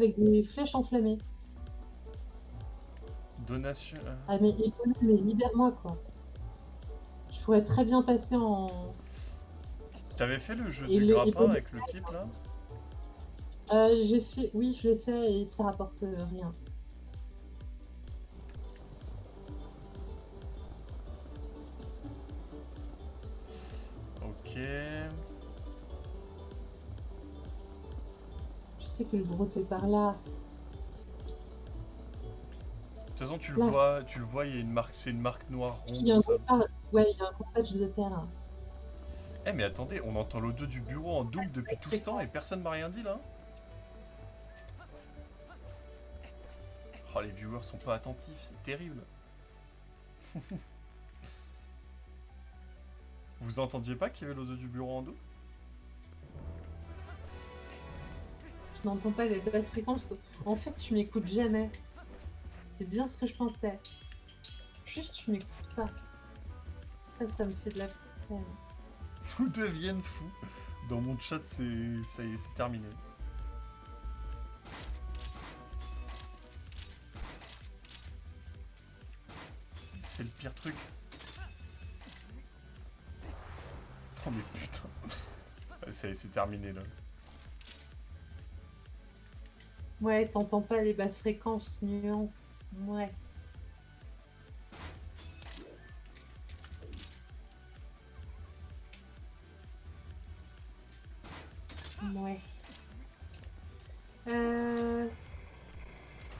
avec des flèches enflammées. Donation. Ah mais libère-moi quoi. Je pourrais très bien passer en... T'avais fait le jeu Et du le... grappin avec le type là? j'ai fait... Oui, je l'ai fait et ça rapporte rien. Ok. Je sais que le gros est par là. De toute façon, Là. tu le vois, il y a une marque, c'est une marque noire Il ronde y a au un sol. gros... Ouais, il y a un gros patch de terre. Eh mais attendez, on entend l'audio du bureau en double depuis tout ce temps et personne m'a rien dit là. Oh les viewers sont pas attentifs, c'est terrible. Vous entendiez pas qu'il y avait l'audio du bureau en double? Je n'entends pas les basses fréquences. En fait, tu m'écoutes jamais. C'est bien ce que je pensais. Juste, tu m'écoutes pas. Ça me fait de la peine. Tout deviennent fous. Dans mon chat, ça y est, c'est terminé. C'est le pire truc. Oh mais putain. Ça y est, c'est terminé là. Ouais, t'entends pas les basses fréquences, nuances. Ouais. Ouais.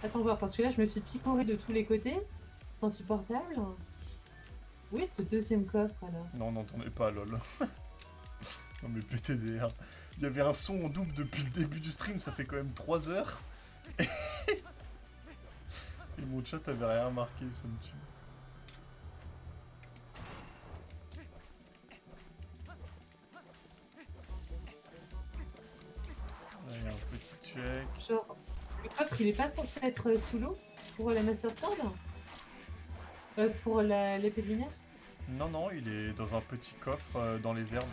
Attends voir, parce que là, je me fais picorer de tous les côtés. C'est insupportable. Oui, ce deuxième coffre, alors. Non, on n'entendait pas, lol. Non mais PTDR. Il y avait un son en double depuis le début du stream, ça fait quand même 3 heures. Et mon chat avait rien marqué, ça me tue. Là, il y a un petit check. Genre, le coffre, il est pas censé être sous l'eau pour la Master Sword pour l'épée de lumière. Non, non, il est dans un petit coffre dans les herbes.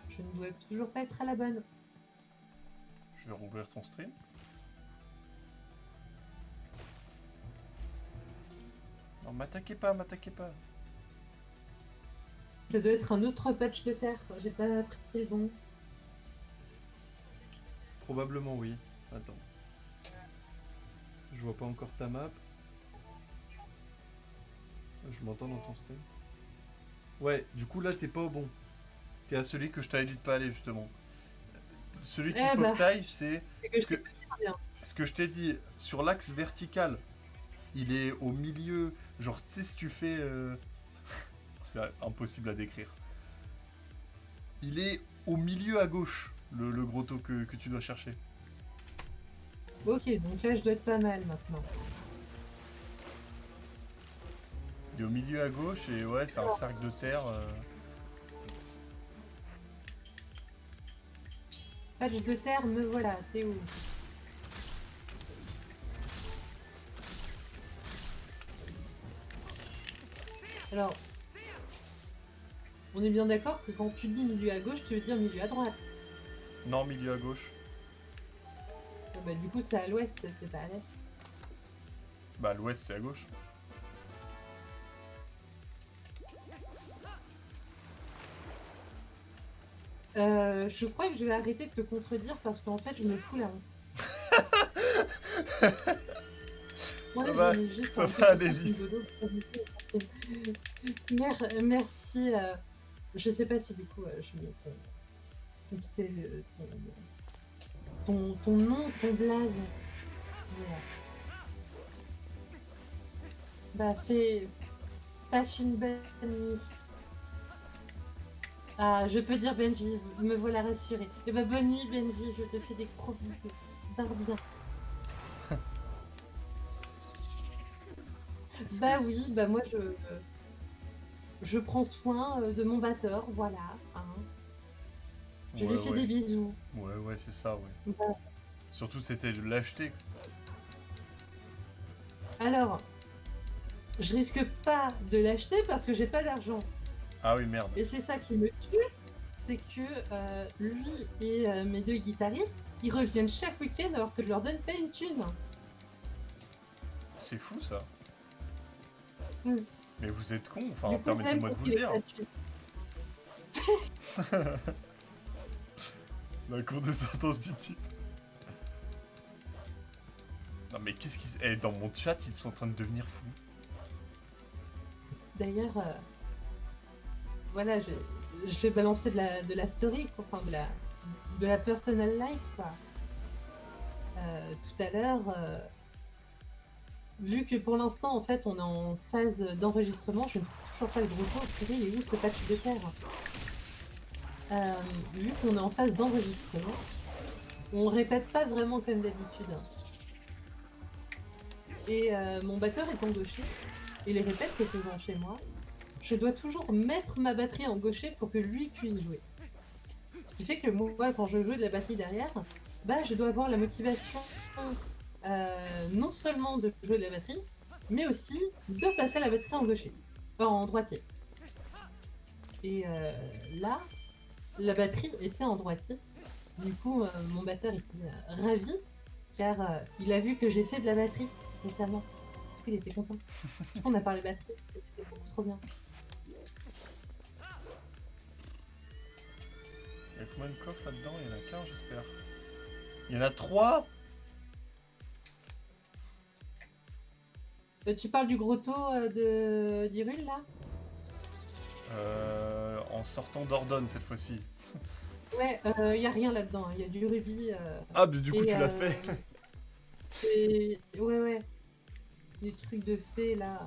Je ne dois toujours pas être à la bonne. Je vais rouvrir ton stream. Non, m'attaquez pas, m'attaquez pas. Ça doit être un autre patch de terre. J'ai pas pris le bon. Probablement oui. Attends. Je vois pas encore ta map. Je m'entends dans ton stream. Ouais, du coup là t'es pas au bon. T'es à celui que je t'avais dit de pas aller justement. Celui qu'il Eh faut bah, que t'ailles, c'est c'est que je ce que je t'ai dit. Sur l'axe vertical, il est au milieu. Genre, tu sais, si tu fais... C'est impossible à décrire. Il est au milieu à gauche, le gros taux que tu dois chercher. Ok, donc là, je dois être pas mal maintenant. Il est au milieu à gauche et ouais, c'est un cercle de terre. Patch de terre, me voilà. T'es où? Alors, on est bien d'accord que quand tu dis milieu à gauche, tu veux dire milieu à droite. Non, milieu à gauche. Ah bah, du coup, c'est à l'ouest, c'est pas à l'est. Bah, l'ouest, c'est à gauche. Je crois que je vais arrêter de te contredire parce qu'en fait, je me fous la honte. Ça va aller, Lise. Merci. Je sais pas si du coup, je mets c'est ton nom, ton blaze. Voilà. Bah, passe une bonne nuit. Ah, je peux dire Benji, me voilà rassurée. Et bah, bonne nuit Benji, je te fais des gros bisous. Dors bien. Bah oui, bah moi je prends soin de mon batteur, voilà. Hein. Je lui fais des bisous. Ouais, ouais, c'est ça, ouais. Bah. Surtout, c'était de l'acheter. Alors, je risque pas de l'acheter parce que j'ai pas d'argent. Ah oui, merde. Et c'est ça qui me tue, c'est que lui et mes deux guitaristes, ils reviennent chaque week-end alors que je leur donne pas une thune. C'est fou ça. Mm. Mais vous êtes con, enfin Du coup, permettez-moi de même vous quand le il est dire. gratuit. La condescendance du type. Non mais qu'est-ce qu'ils... Eh, dans mon chat, ils sont en train de devenir fous. D'ailleurs, voilà, je vais balancer de la story, quoi, enfin de la personal life, quoi. Tout à l'heure, vu que pour l'instant, en fait, on est en phase d'enregistrement, je ne trouve toujours pas le gros pot. Purée, il est où ce patch de terre? Vu qu'on est en phase d'enregistrement, on répète pas vraiment comme d'habitude. Et mon batteur est en gaucher, et les répètes se faisant chez moi, je dois toujours mettre ma batterie en gaucher pour que lui puisse jouer. Ce qui fait que moi, quand je joue de la batterie derrière, bah, je dois avoir la motivation non seulement de jouer de la batterie, mais aussi de passer la batterie en gaucher, en droitier. Et là, la batterie était en droitier. Du coup, mon batteur était ravi, car il a vu que j'ai fait de la batterie récemment. Il était content. On a parlé batterie, et c'était beaucoup trop bien. Il y a combien de coffres là-dedans? Il y en a qu'un, j'espère. Il y en a 3. Tu parles du grotto d'Hyrule, là? En sortant d'Ordonne cette fois-ci. Ouais, y a rien là-dedans, il y a du rubis. Ah, mais du coup, et, tu l'as fait. Ouais, ouais. Des trucs de fées, là.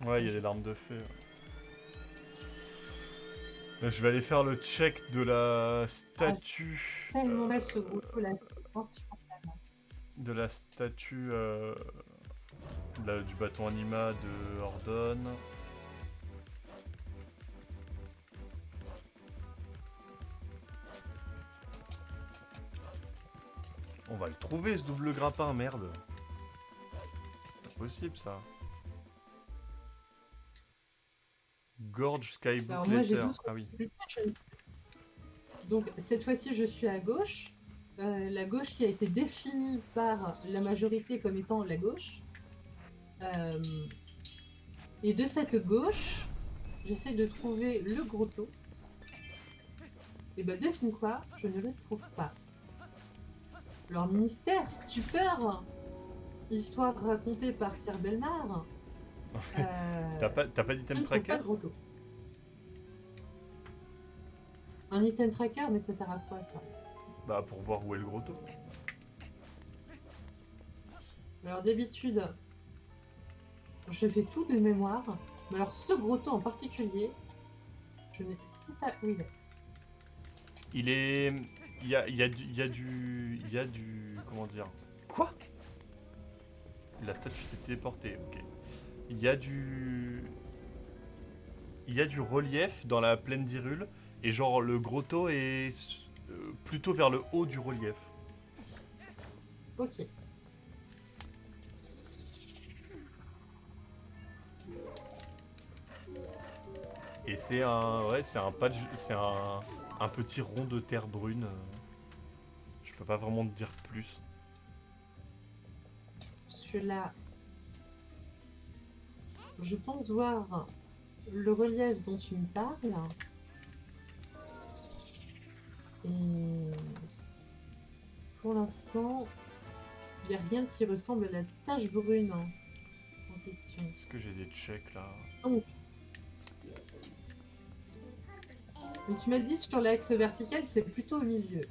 Ouais, il y a des larmes de fée. Ouais. Là, je vais aller faire le check de la statue. Tellement mal ce grotto, là. Insupportable. De la statue du bâton anima de Ordonne. On va le trouver ce double grappin, merde. C'est pas possible ça. Gorge Skybook Alors moi j'ai Letter. 12 Ah oui. Donc cette fois-ci je suis à gauche. La gauche qui a été définie par la majorité comme étant la gauche. Et de cette gauche, j'essaie de trouver le grotto. Et bah devine quoi, je ne le trouve pas. Alors mystère, stupeur, histoire racontée par Pierre Bellemare. T'as pas d'item je ne trouve pas tracker? le grotto. Un item tracker, mais ça sert à quoi ça? Bah pour voir où est le grotto. Alors d'habitude, je fais tout de mémoire. Mais alors ce grotto en particulier, je ne sais pas où il est. Il est... Il y a du... Comment dire? Quoi? La statue s'est téléportée, ok. Il y a du relief dans la plaine d'Hyrule. Et genre le grotto est plutôt vers le haut du relief. Ok. Et c'est un... Ouais, c'est un patch... C'est un petit rond de terre brune. Je peux pas vraiment te dire plus. Parce que là, je pense voir le relief dont tu me parles. Et pour l'instant, il n'y a rien qui ressemble à la tache brune en question. Est-ce que j'ai des checks là? Donc tu m'as dit sur l'axe vertical, c'est plutôt au milieu.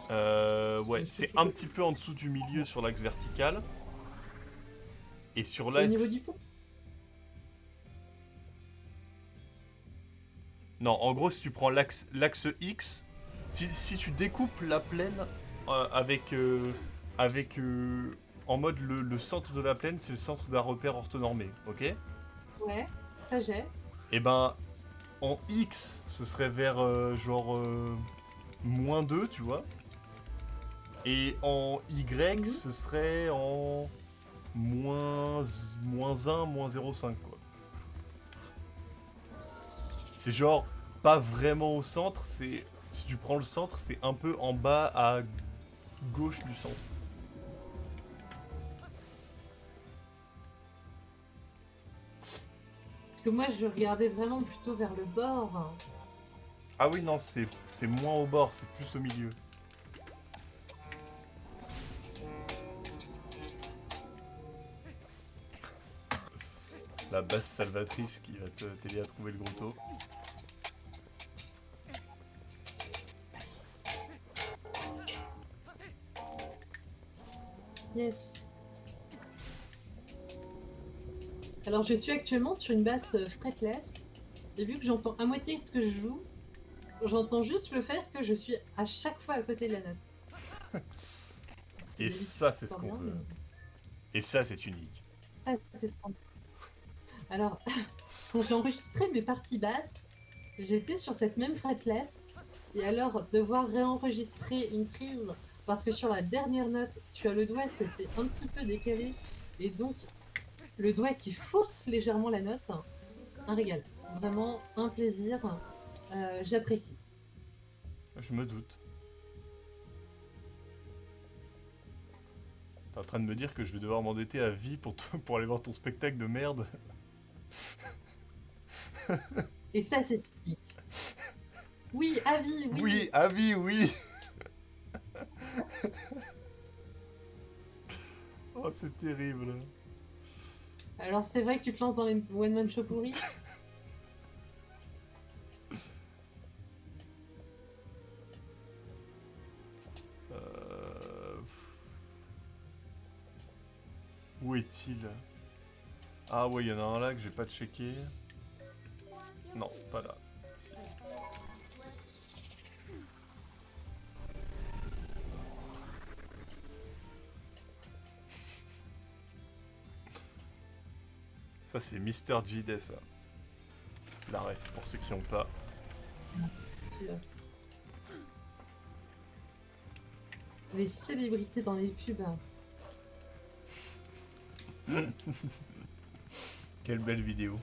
Ouais, c'est un petit peu en dessous du milieu sur l'axe vertical. Et sur Au l'axe... niveau du pont. Non, en gros, si tu prends l'axe X, si tu découpes la plaine avec en mode le centre de la plaine, c'est le centre d'un repère orthonormé, ok? Ouais, ça j'ai. Et ben, en X, ce serait vers genre -2, tu vois. Et en Y, ce serait en -1, -0,5, quoi. C'est genre pas vraiment au centre, c'est... Si tu prends le centre, c'est un peu en bas à gauche du centre. Parce que moi, je regardais vraiment plutôt vers le bord. Ah oui, non, c'est moins au bord, c'est plus au milieu. La basse salvatrice qui va t'aider à trouver le grotto. Yes. Alors, je suis actuellement sur une basse fretless. Et vu que j'entends à moitié ce que je joue, j'entends juste le fait que je suis à chaque fois à côté de la note. Et ça, c'est ce qu'on veut. Et ça, c'est unique. Ça, c'est ça. Alors, quand j'ai enregistré mes parties basses, j'étais sur cette même fretless. Et alors, devoir réenregistrer une prise, parce que sur la dernière note, tu as le doigt qui était un petit peu décalé, et donc le doigt qui fausse légèrement la note, un régal. Vraiment un plaisir. J'apprécie. Je me doute. T'es en train de me dire que je vais devoir m'endetter à vie pour aller voir ton spectacle de merde? Et ça, c'est typique. Oui, avis, oui. Oui, à vie, oui. Oh, c'est terrible. Alors, c'est vrai que tu te lances dans les one-man show pourris. Où est-il? Ah ouais, il y en a un là que j'ai pas checké. Non, pas là. Si. Ça c'est Mister JD, ça. La ref pour ceux qui n'ont pas. Les célébrités dans les pubs. Quelle belle vidéo.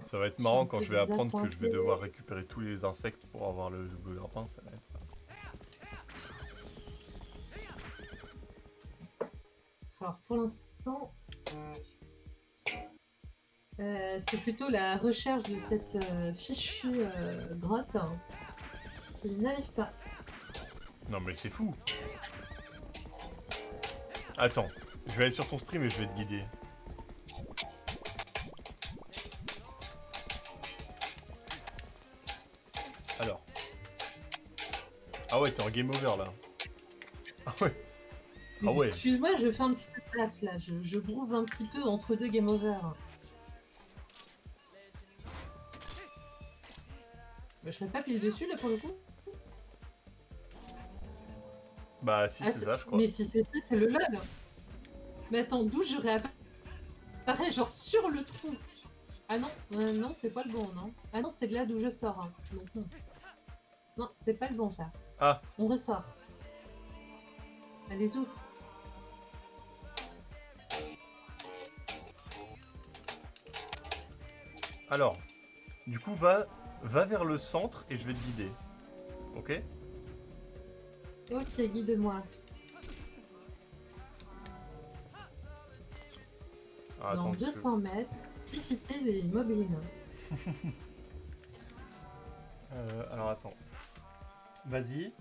Ça va être marrant quand je vais apprendre que je vais devoir récupérer tous les insectes pour avoir le grappin, ça va être... Alors pour l'instant, c'est plutôt la recherche de cette fichue grotte qui n'arrive pas. Non mais c'est fou. Attends, je vais aller sur ton stream et je vais te guider. Alors. Ah ouais, t'es en game over là. Ah ouais. Ah ouais. Excuse-moi, je fais un petit peu de place là. Je groove un petit peu entre deux game over. Bah, je serais pas pile dessus là pour le coup. Bah si, c'est ça, je crois. Mais si c'est ça, c'est le lol. Mais attends, d'où je réapparais genre sur le trou. Ah non, non, c'est pas le bon, non. Ah non, c'est de là d'où je sors. Hein. Donc non. Non, c'est pas le bon ça. Ah. On ressort. Allez, ouvre. Alors, du coup, va vers le centre et je vais te guider. Ok? Ok, guide-moi. Ah, Dans attends, 200 mètres, évitez les moblines. alors attends. Vas-y.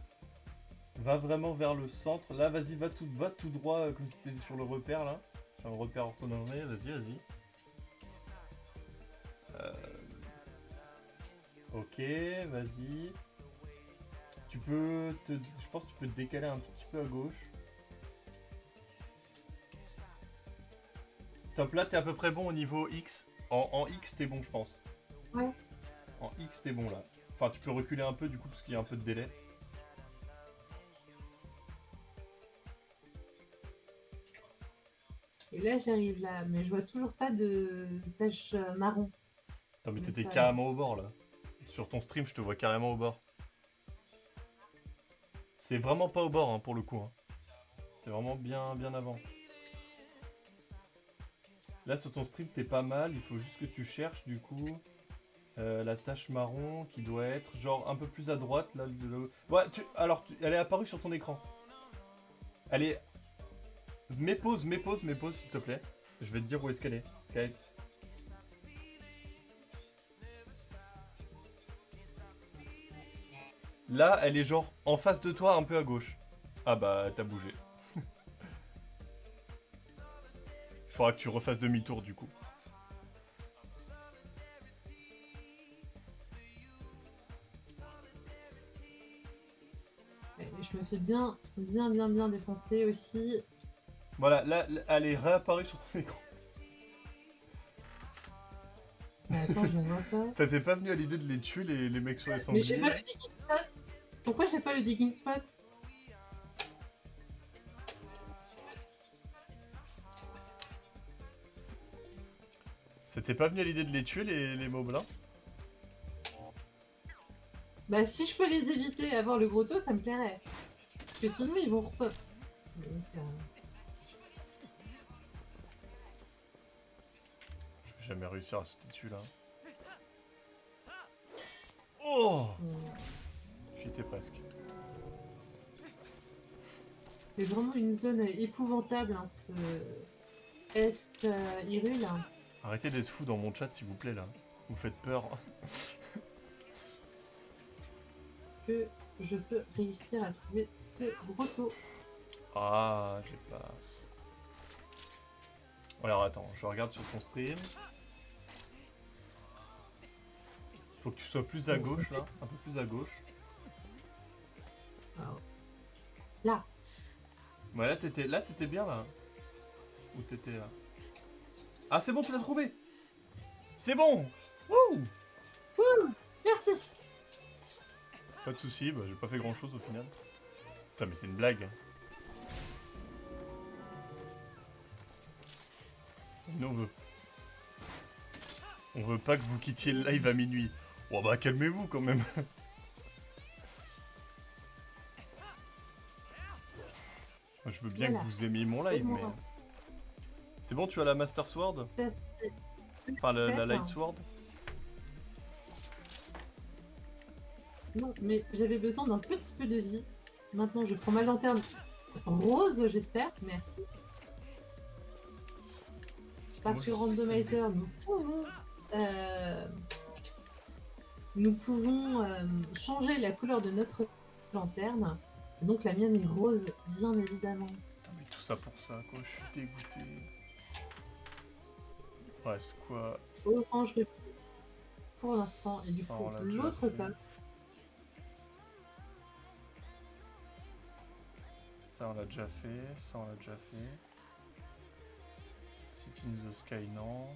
Va vraiment vers le centre. Là, vas-y, va tout droit comme si t'étais sur le repère là. Sur le repère orthonormé. Vas-y, vas-y. Ok, vas-y. Tu peux je pense que tu peux te décaler un tout petit peu à gauche. Top, là t'es à peu près bon au niveau X. En X t'es bon, je pense. Ouais. En X t'es bon là. Enfin, tu peux reculer un peu du coup parce qu'il y a un peu de délai. Et là, j'arrive là, mais je vois toujours pas de tache marron. Non mais Mais t'étais ça- carrément au bord là. Sur ton stream, je te vois carrément au bord. C'est vraiment pas au bord hein, pour le coup. Hein. C'est vraiment bien avant. Là, sur ton stream, t'es pas mal. Il faut juste que tu cherches, du coup, la tache marron qui doit être, genre, un peu plus à droite. Là, ouais, elle est apparue sur ton écran. Elle est... Mets pause, s'il te plaît. Je vais te dire où est-ce qu'elle est. Skype. Là, elle est genre en face de toi, un peu à gauche. Ah bah, t'as bougé. Il faudra que tu refasses demi-tour, du coup. Ouais, je me fais bien défoncer aussi. Voilà, là, elle est réapparue sur ton écran. Mais attends, je ne vois pas. Ça t'est pas venu à l'idée de les tuer, les mecs sur les Mais sangliers j'ai pas le digging spot. Pourquoi j'ai pas le digging spot? Ça t'est pas venu à l'idée de les tuer, les mobs là? Bah si je peux les éviter et avoir le gros taux, ça me plairait. Parce que sinon ils vont repop. Donc, Je vais jamais réussir à sauter dessus là. Oh! J'y étais presque. c'est vraiment une zone épouvantable, hein, ce Est Hyrule. Arrêtez d'être fou dans mon chat s'il vous plaît là. Vous faites peur. Que je peux réussir à trouver ce gros taux. Ah, j'ai pas... Alors attends, je regarde sur ton stream. Faut que tu sois plus à gauche là, un peu plus à gauche. Alors, là. Ouais, là t'étais bien là. Où t'étais là? Ah c'est bon, tu l'as trouvé. C'est bon. Wouh. Merci. Pas de soucis, bah, j'ai pas fait grand chose au final. Putain mais c'est une blague. Nous on veut pas que vous quittiez le live à minuit. Oh bah calmez-vous quand même. Moi, je veux bien Voilà. que vous aimiez mon live, mais... C'est bon, tu as la Master Sword? Enfin, la Light Sword? Non, mais j'avais besoin d'un petit peu de vie. Maintenant, je prends ma lanterne rose, j'espère. Merci. Parce que randomizer, nous pouvons changer la couleur de notre lanterne. Et donc la mienne est rose, bien évidemment. Putain, mais tout ça pour ça, quoi. Je suis dégoûté. Ouais, c'est quoi? Orange requis pour l'instant. Et du Ça, coup, on l'a déjà l'autre fait. pack. Ça, on l'a déjà fait. Ça, on l'a déjà fait. City in the Sky, non.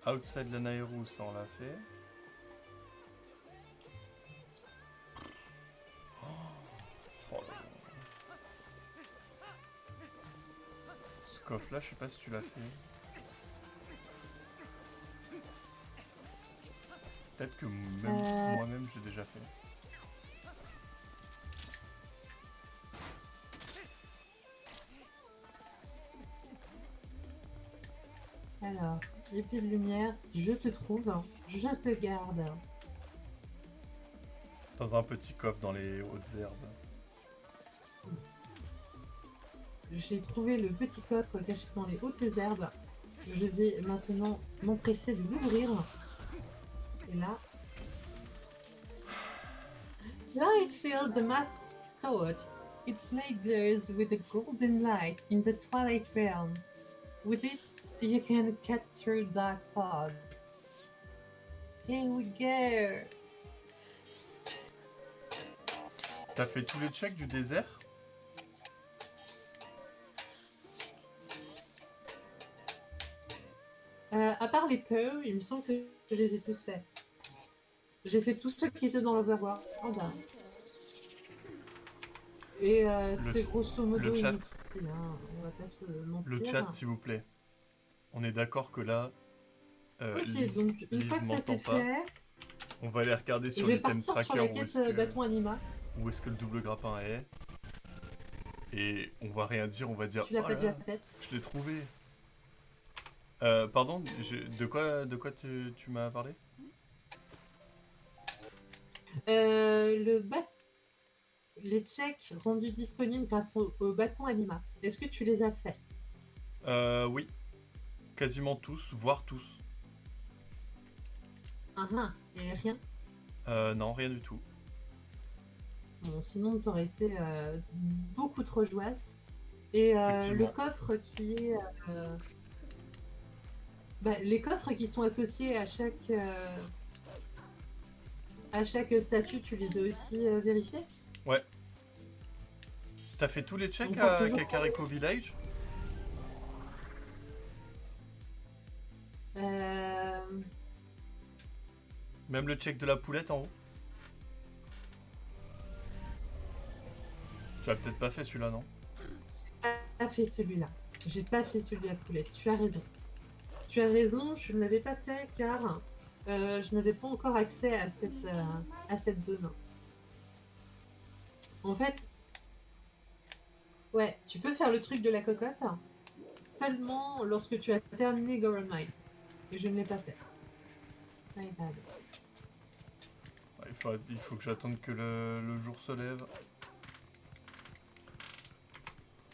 Outside Lanairu, ça, on l'a fait. Oh là là. Ce coffre-là, je sais pas si tu l'as fait. Peut-être que moi-même, je l'ai déjà fait. Alors, épée de lumière, si je te trouve, je te garde. Dans un petit coffre dans les hautes herbes. J'ai trouvé le petit coffre caché dans les hautes herbes. Je vais maintenant m'empresser de l'ouvrir. Et là... Light-filled the mass sword. Its blade glows with a golden light in the twilight realm. With it, you can cut through dark fog. Here we go! T'as fait tous les checks du désert? À part les peu, il me semble que je les ai tous faits. J'ai fait tous ceux qui étaient dans l'Overworld. Et c'est grosso modo le chat. inutile, hein, on va pas se mentir. Le chat, s'il vous plaît. On est d'accord que là, Ok, Lise, donc une fois que ça m'entend c'est pas. fait, On va aller regarder je sur vais l'item partir sur tracker la où quête est-ce que, bâton anima. où est-ce que le double grappin est. Et on va rien dire, on va dire Tu l'as oh pas là déjà là, faite. je l'ai trouvé. Pardon, de quoi tu m'as parlé? Le bat... Les checks rendus disponibles grâce au bâton Anima. Est-ce que tu les as faits? Oui, quasiment tous, voire tous. Ah ah, et rien. Non, rien du tout. Bon, sinon, t'aurais été beaucoup trop jouasse. Et le Effectivement. coffre qui est... les coffres qui sont associés à chaque statut, tu les as aussi vérifiés? Ouais. T'as fait tous les checks On parle à toujours- Kakariko Village? Euh, Même le check de la poulette en haut? Tu l'as peut-être pas fait celui-là, non? pas fait celui-là. J'ai pas fait celui de la poulette. Tu as raison. Tu as raison, je ne l'avais pas fait car je n'avais pas encore accès à cette zone. En fait, ouais, tu peux faire le truc de la cocotte seulement lorsque tu as terminé Goron Might. Et je ne l'ai pas fait. My bad. Ouais, il faut que j'attende que le jour se lève.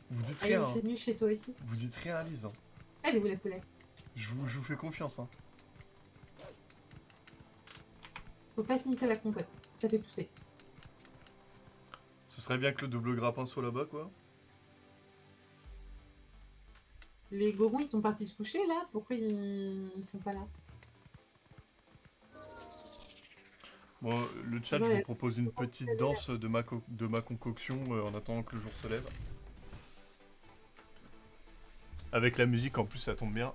Vous dites Ah, rien, il hein. fait nuit chez toi aussi? Vous dites rien à Lise, hein. Elle est où la poulette? Je vous fais confiance, hein. Faut pas sniffer la compote, ça fait pousser. Ce serait bien que le double grappin soit là-bas, quoi. Les gorons ils sont partis se coucher là? Pourquoi ils sont pas là? Bon, le chat, je Ouais. vous propose une petite danse de ma concoction en attendant que le jour se lève. Avec la musique, en plus, ça tombe bien.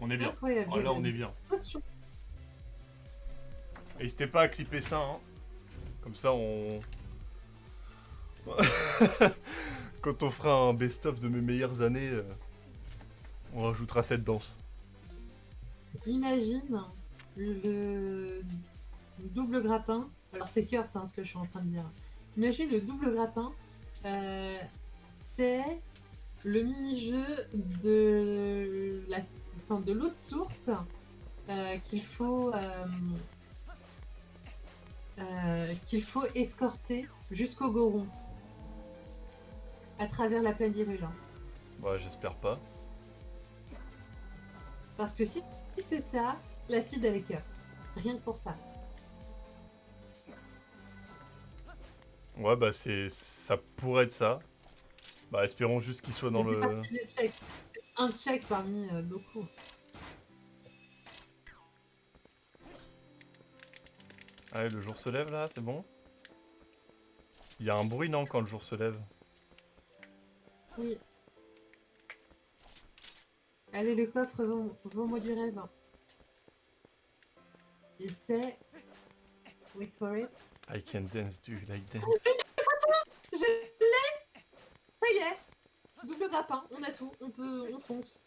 On est bien. Incroyable. Oh, là, on est bien. Attention. N'hésitez pas à clipper ça, hein. Comme ça, on... Quand on fera un best-of de mes meilleures années, on rajoutera cette danse. Imagine le double grappin. Alors c'est cœur, c'est ce que je suis en train de dire. Imagine le double grappin. C'est le mini-jeu de de l'autre source qu'il faut escorter jusqu'au Goron à travers la plaine d'Hyrule. Bah, j'espère pas. Parce que si c'est ça, l'acide elle est cœur. Rien que pour ça. Ouais, bah, ça pourrait être ça. Bah, espérons juste qu'il soit dans Ça fait le... partie des checks. C'est un check parmi beaucoup. Allez, le jour se lève, là, c'est bon? Il y a un bruit, non, quand le jour se lève? Oui. Allez, le coffre, vends-moi du rêve. Et c'est... Wait for it. I can dance, do you like dance? Je l'ai. Ça y est. Double grappin, on a tout. On fonce.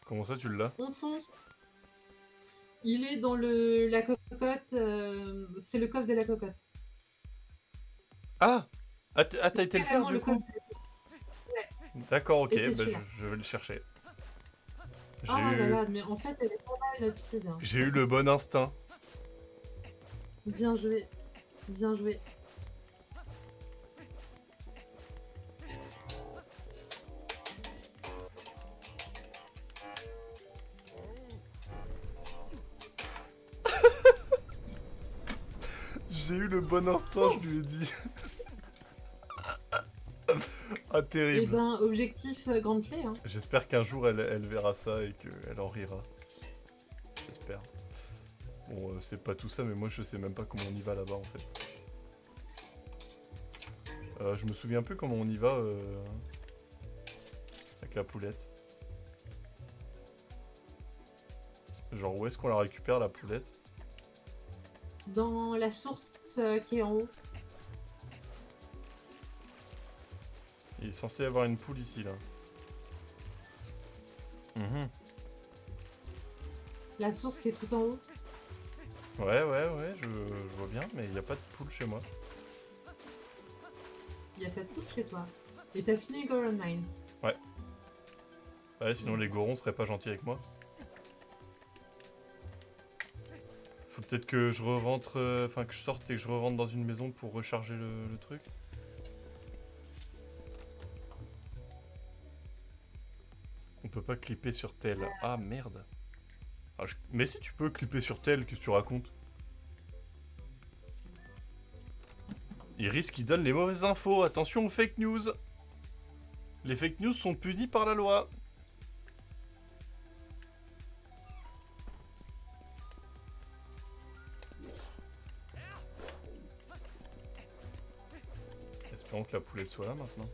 Comment ça, tu l'as? On fonce. Il est dans la cocotte. C'est le coffre de la cocotte. Ah! T'as été le faire, Carrément, du le coup? coffre. D'accord, ok, Et c'est bah, celui-là. je vais le chercher. J'ai Oh là eu... là, mais en fait, elle est pas mal l'acide. J'ai eu le bon instinct. Bien joué. Bien joué. J'ai eu le bon instinct, je lui ai dit. Ah, Et terrible. ben, objectif grande clé. Hein. J'espère qu'un jour elle verra ça et qu'elle en rira. J'espère. Bon, c'est pas tout ça, mais moi je sais même pas comment on y va là-bas en fait. Je me souviens plus comment on y va avec la poulette. Genre où est-ce qu'on la récupère la poulette? Dans la source qui est en haut. Il est censé y avoir une poule ici, là. Mhm. La source qui est tout en haut. Ouais, je vois bien, mais il n'y a pas de poule chez moi. Il n'y a pas de poule chez toi. Et t'as fini Goron Mines. Ouais, sinon les gorons seraient pas gentils avec moi. Faut peut-être que je re-rentre, enfin que je sorte et que je re-rentre dans une maison pour recharger le truc. On peut pas clipper sur tel. Ah merde. Ah, mais si tu peux clipper sur tel, qu'est-ce que tu racontes? Il risque qu'il donne les mauvaises infos. Attention aux fake news. Les fake news sont punis par la loi. Espérons que la poulette soit là maintenant.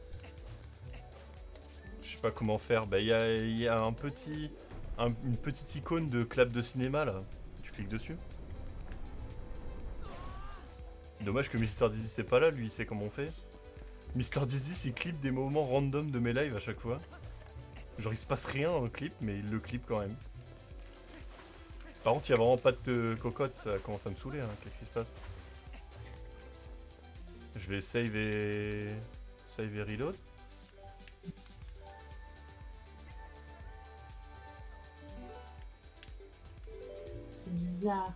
Je sais pas comment faire. Bah, il y a un petit, une petite icône de clap de cinéma là. Tu cliques dessus. Dommage que Mister Dizzy c'est pas là, lui il sait comment on fait. Mister Dizzy il clip des moments random de mes lives à chaque fois. Genre il se passe rien dans le clip, mais il le clip quand même. Par contre il y a vraiment pas de cocotte, ça commence à me saouler, hein. Qu'est-ce qui se passe? Je vais save et reload. C'est bizarre.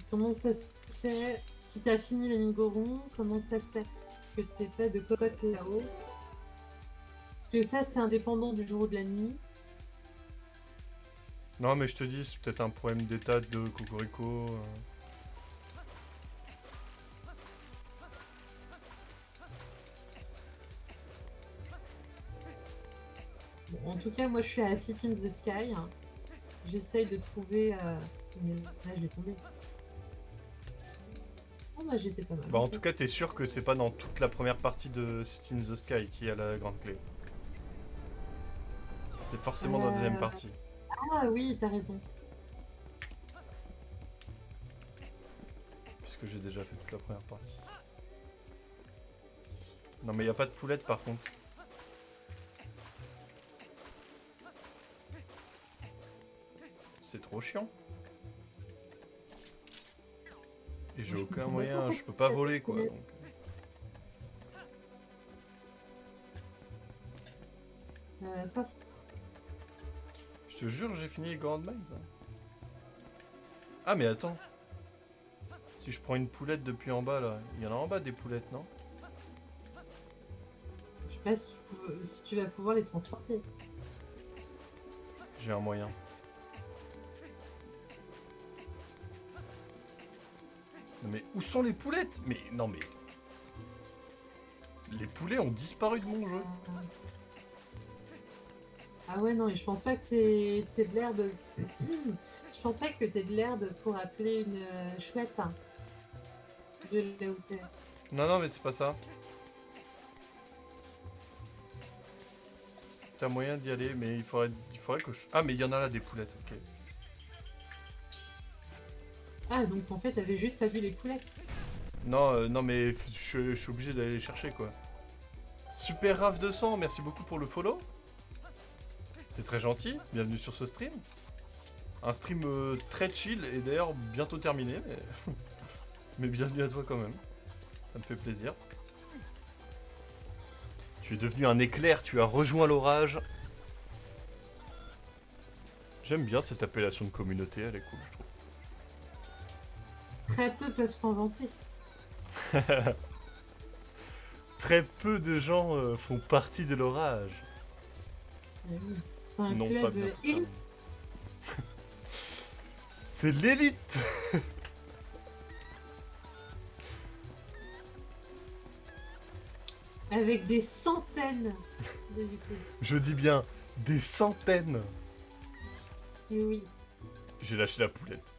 Comment ça se fait? Si t'as fini les migorons, comment ça se fait que t'aies pas de cocotte là-haut? Parce que ça, c'est indépendant du jour ou de la nuit. Non mais je te dis, c'est peut-être un problème d'état de Cocorico. Bon, en tout cas, moi, je suis à City in the Sky. J'essaye de trouver... Mais là, je l'ai tombé. Oh, bah, j'étais pas mal. Bah en tout cas t'es sûr que c'est pas dans toute la première partie de City in the Sky qui a la grande clé. C'est forcément dans la deuxième partie. Ah oui, t'as raison. Puisque j'ai déjà fait toute la première partie. Non mais y a pas de poulette par contre. C'est trop chiant. Et j'ai Je aucun comprends moyen, pas je peux pas voler quoi. pourquoi. Donc. Coffre. Je te jure, j'ai fini les Grand Mines. Hein. Ah mais attends. Si je prends une poulette depuis en bas là, il y en a en bas des poulettes, non? Je sais pas si tu vas pouvoir les transporter. J'ai un moyen. Non mais où sont les poulettes? Mais non mais... Les poulets ont disparu de mon jeu. Ah ouais, non, et je pense pas que t'aies de l'herbe. Je pense pas que t'aies de l'herbe pour appeler une chouette. Hein. De là où t'es. Non mais c'est pas ça. T'as moyen d'y aller, mais il faudrait que je... Ah mais il y en a là des poulettes, ok. Ah, donc en fait, t'avais juste pas vu les poulettes. Non, non mais je suis obligé d'aller les chercher quoi. Super Raf 200, merci beaucoup pour le follow. C'est très gentil, bienvenue sur ce stream. Un stream très chill et d'ailleurs bientôt terminé, mais... mais bienvenue à toi quand même. Ça me fait plaisir. Tu es devenu un éclair, tu as rejoint l'orage. J'aime bien cette appellation de communauté, elle est cool je trouve. Très peu peuvent s'en vanter. Très peu de gens font partie de l'orage. Ah oui. C'est un Non, pas club bien. élite. C'est l'élite. Avec des centaines de victimes. Je dis bien des centaines. Et oui. J'ai lâché la poulette.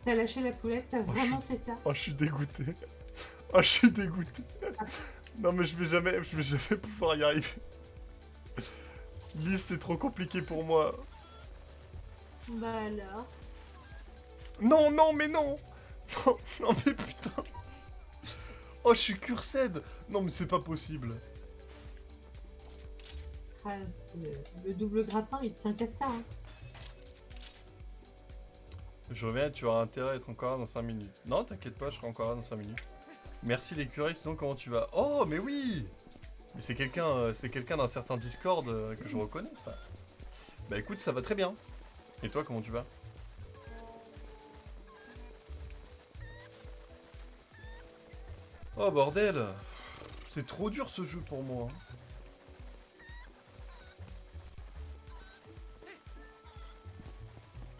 T'as lâché la poulette, t'as vraiment fait ça. Oh, je suis dégoûté. Oh, je suis dégoûté. Non, mais je vais jamais pouvoir y arriver. Lise, c'est trop compliqué pour moi. Bah alors. Non, non, mais non. Non, non, mais putain. Oh, je suis cursed. Non, mais c'est pas possible. Ah, le double grappin, il tient qu'à ça. Hein. Je reviens, tu auras intérêt à être encore là dans 5 minutes. Non, t'inquiète pas, je serai encore là dans 5 minutes. Merci l'écureuil, sinon comment tu vas? Oh, mais oui. Mais c'est quelqu'un d'un certain Discord que je reconnais, ça. Bah écoute, ça va très bien. Et toi, comment tu vas? Oh bordel! C'est trop dur ce jeu pour moi.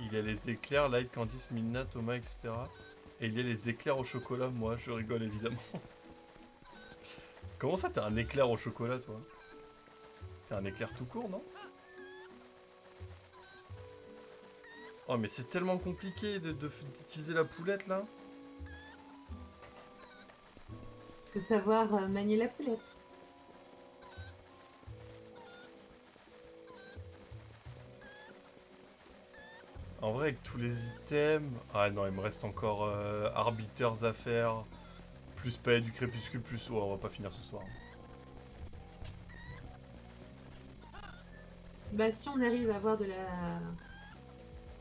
Il y a les éclairs, Light, Candice, Midna, Thomas, etc. Et il y a les éclairs au chocolat, moi je rigole évidemment. Comment ça, t'es un éclair au chocolat, toi? T'es un éclair tout court, non? Oh, mais c'est tellement compliqué d'utiliser la poulette, là. Faut savoir manier la poulette. En vrai, avec tous les items... Ah non, il me reste encore arbiters à faire. Plus palais du crépuscule, plus... Oh, on va pas finir ce soir. Bah si on arrive à avoir de la...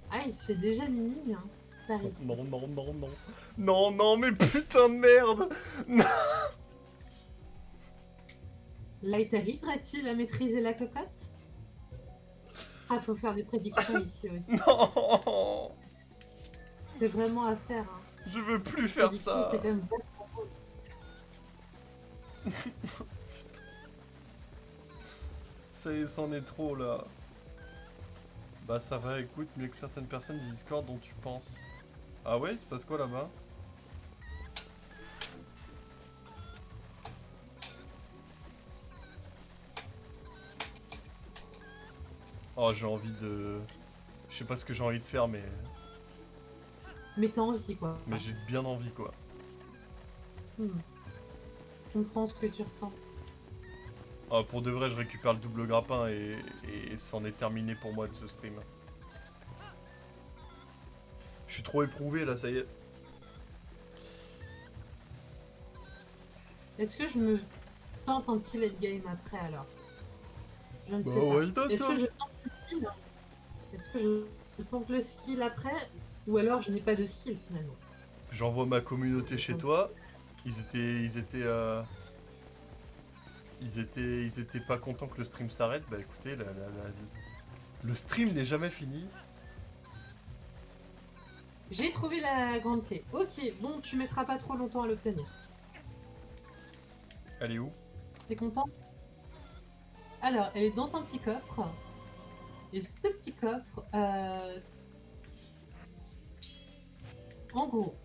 Ah, il se fait déjà minuit, hein, par ici. Non, non, non, non. Non, non, mais putain de merde. Non. Light arrivera-t-il à maîtriser la cocotte? Ah, faut faire des prédictions ici aussi. Non. C'est vraiment à faire. Hein. Je veux plus faire Prédiction, ça. c'est quand même vachement cool. Ça y est, c'en est trop, là. Bah ça va, écoute, mieux que certaines personnes du Discord dont tu penses. Ah ouais, il se passe quoi là-bas? Oh, j'ai envie de... Je sais pas ce que j'ai envie de faire, mais Mais t'as envie, quoi. j'ai bien envie, quoi. Je comprends ce que tu ressens. Ah, pour de vrai, je récupère le double grappin et c'en est terminé pour moi de ce stream. Je suis trop éprouvé, là, ça y est. Est-ce que je me tente un petit late game après, alors? Je ne Bah sais pas. ouais, Est-ce que d'accord. je tente le skill? Est-ce que je tente le skill après? Ou alors je n'ai pas de skill, finalement? J'envoie ma communauté chez toi. Ils étaient pas contents que le stream s'arrête. Bah écoutez, le stream n'est jamais fini. J'ai trouvé la grande clé. Ok, bon, tu mettras pas trop longtemps à l'obtenir. Elle est où? T'es content? Alors, elle est dans un petit coffre. Et ce petit coffre, en gros,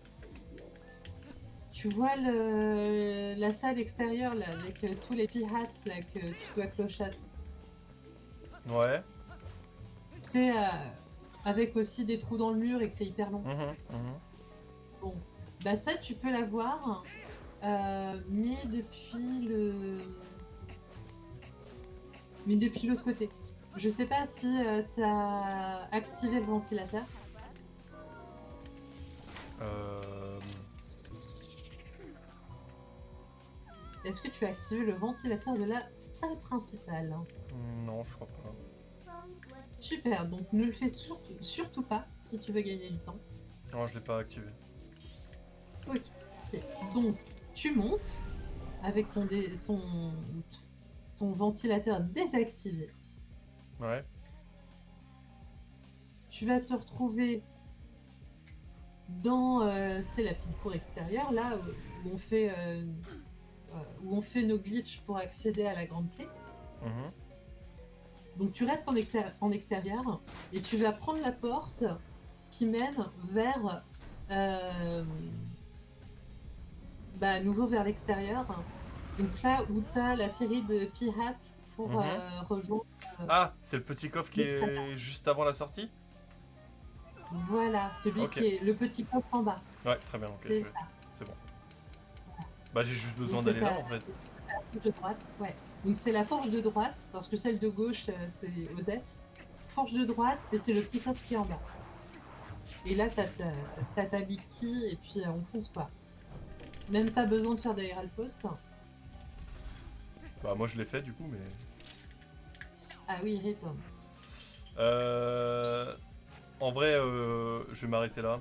tu vois la salle extérieure là, avec tous les pirates là, que tu dois clochat. Ouais. C'est avec aussi des trous dans le mur et que c'est hyper long. Bon, bah ça tu peux l'avoir, mais depuis l'autre côté. Je sais pas si t'as activé le ventilateur. Est-ce que tu as activé le ventilateur de la salle principale? Non, je crois pas. Super, donc ne le fais surtout pas si tu veux gagner du temps. Non, je l'ai pas activé. Ok. Donc tu montes avec ton ventilateur désactivé. Ouais. Tu vas te retrouver dans c'est la petite cour extérieure là où on fait nos glitches pour accéder à la grande clé. Donc tu restes en extérieur et tu vas prendre la porte qui mène vers à nouveau vers l'extérieur. Donc là où tu as la série de pirates pour rejoindre. Ah, c'est le petit coffre qui est juste avant la sortie? Voilà, celui Ok. qui est le petit coffre en bas. Ouais, très bien, ok. C'est ça. C'est bon. Bah j'ai juste besoin Donc, d'aller là en fait. C'est la forge de droite, ouais. Donc c'est la forge de droite, parce que celle de gauche, c'est Osef. fourche de droite et c'est le petit coffre qui est en bas. Et là, t'as ta Biki et puis on fonce quoi. Même pas besoin de faire des Ralphos. Bah moi je l'ai fait du coup, mais... Ah oui, rip. En vrai, je vais m'arrêter là.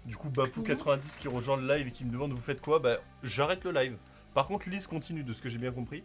Du coup, Bapou90 qui rejoint le live et qui me demande vous faites quoi, bah j'arrête le live. Par contre, Lise continue de ce que j'ai bien compris.